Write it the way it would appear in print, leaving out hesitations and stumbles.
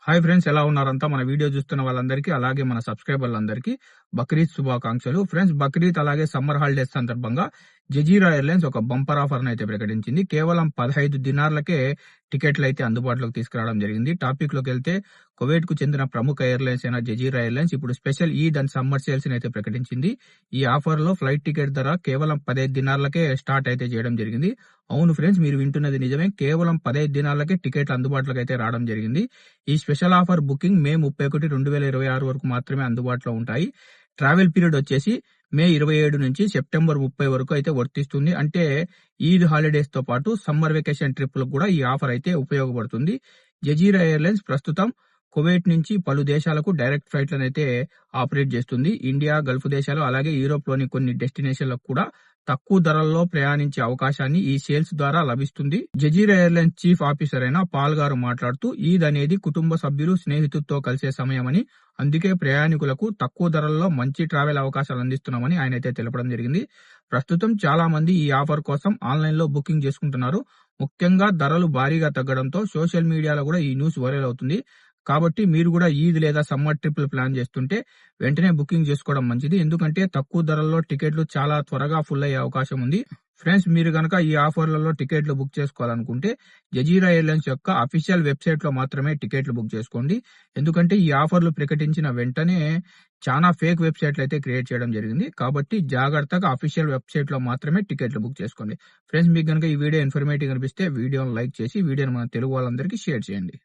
Hi friends, ఎలా ఉన్నారంతా? మన video చూస్తున్న వాళ్ళందరికీ, అలాగే మన సబ్స్క్రైబర్లందరికీ బక్రీద్ శుభాకాంక్షలు. ఫ్రెండ్స్, బక్రీద్ అలాగే సమ్మర్ హాలిడేస్ సందర్భంగా జజీరా ఎయిర్లైన్స్ ఒక బంపర్ ఆఫర్ అయితే ప్రకటించింది. కేవలం 15 దినార్లకే టికెట్లు అయితే అందుబాటులోకి తీసుకురావడం జరిగింది. టాపిక్ లోకి వెళ్తే, కువైట్ కు చెందిన ప్రముఖ ఎయిర్లైన్స్ అయిన జజీరా ఎయిర్లైన్స్ ఇప్పుడు special Eid and summer sales అయితే ప్రకటించింది. ఈ ఆఫర్ లో ఫ్లైట్ టికెట్ ధర కేవలం 15 దినార్లకే స్టార్ట్ అయితే చేయడం జరిగింది. అవును ఫ్రెండ్స్, మీరు వింటున్నది నిజమే. కేవలం 15 దినాలకే టికెట్లు అందుబాటులోకి అయితే రావడం జరిగింది. ఈ స్పెషల్ ఆఫర్ బుకింగ్ మే 31, 2026 వరకు మాత్రమే అందుబాటులో ఉంటాయి. ట్రావెల్ పీరియడ్ వచ్చేసి మే 27 నుంచి సెప్టెంబర్ 30 వరకు అయితే వర్తిస్తుంది. అంటే ఈద్ హాలిడేస్ తో పాటు సమ్మర్ వెకేషన్ ట్రిప్లకు కూడా ఈ ఆఫర్ అయితే ఉపయోగపడుతుంది. జజీరా ఎయిర్లైన్స్ ప్రస్తుతం కువైట్ నుంచి పలు దేశాలకు డైరెక్ట్ ఫ్లైట్లను అయితే ఆపరేట్ చేస్తుంది. ఇండియా, గల్ఫ్ దేశాలు అలాగే యూరోప్ లోని కొన్ని డెస్టినేషన్లకు కూడా తక్కువ ధరల్లో ప్రయాణించే అవకాశాన్ని ఈ సేల్స్ ద్వారా లభిస్తుంది. జజీరా ఎయిర్లైన్స్ చీఫ్ ఆఫీసర్ అయిన పాల్ గారు మాట్లాడుతూ, ఈద్ అనేది కుటుంబ సభ్యులు, స్నేహితులతో కలిసే సమయమని, అందుకే ప్రయాణికులకు తక్కువ ధరల్లో మంచి ట్రావెల్ అవకాశాలు అందిస్తున్నామని ఆయన అయితే తెలపడం జరిగింది. ప్రస్తుతం చాలా మంది ఈ ఆఫర్ కోసం ఆన్లైన్ లో బుకింగ్ చేసుకుంటున్నారు. ముఖ్యంగా ధరలు భారీగా తగ్గడంతో సోషల్ మీడియాలో కూడా ఈ న్యూస్ వైరల్ అవుతుంది. కాబట్టి మీరు కూడా ఈద్ లేదా సమ్మర్ ట్రిప్లు ప్లాన్ చేస్తుంటే వెంటనే బుకింగ్ చేసుకోవడం మంచిది. ఎందుకంటే తక్కువ ధరల్లో టికెట్లు చాలా త్వరగా ఫుల్ అయ్యే అవకాశం ఉంది. ఫ్రెండ్స్, మీరు కనుక ఈ ఆఫర్లలో టికెట్లు బుక్ చేసుకోవాలనుకుంటే జజీరా ఎయిర్లైన్స్ యొక్క అఫీషియల్ వెబ్సైట్ లో మాత్రమే టికెట్లు బుక్ చేసుకోండి. ఎందుకంటే ఈ ఆఫర్లు ప్రకటించిన వెంటనే చాలా ఫేక్ వెబ్సైట్లు అయితే క్రియేట్ చేయడం జరిగింది. కాబట్టి జాగ్రత్తగా అఫీషియల్ వెబ్సైట్ లో మాత్రమే టికెట్లు బుక్ చేసుకోండి. ఫ్రెండ్స్, మీకు కనుక ఈ వీడియో ఇన్ఫర్మేటివ్ అనిపిస్తే వీడియోను లైక్ చేసి వీడియోను మన తెలుగు వాళ్ళందరికీ షేర్ చేయండి.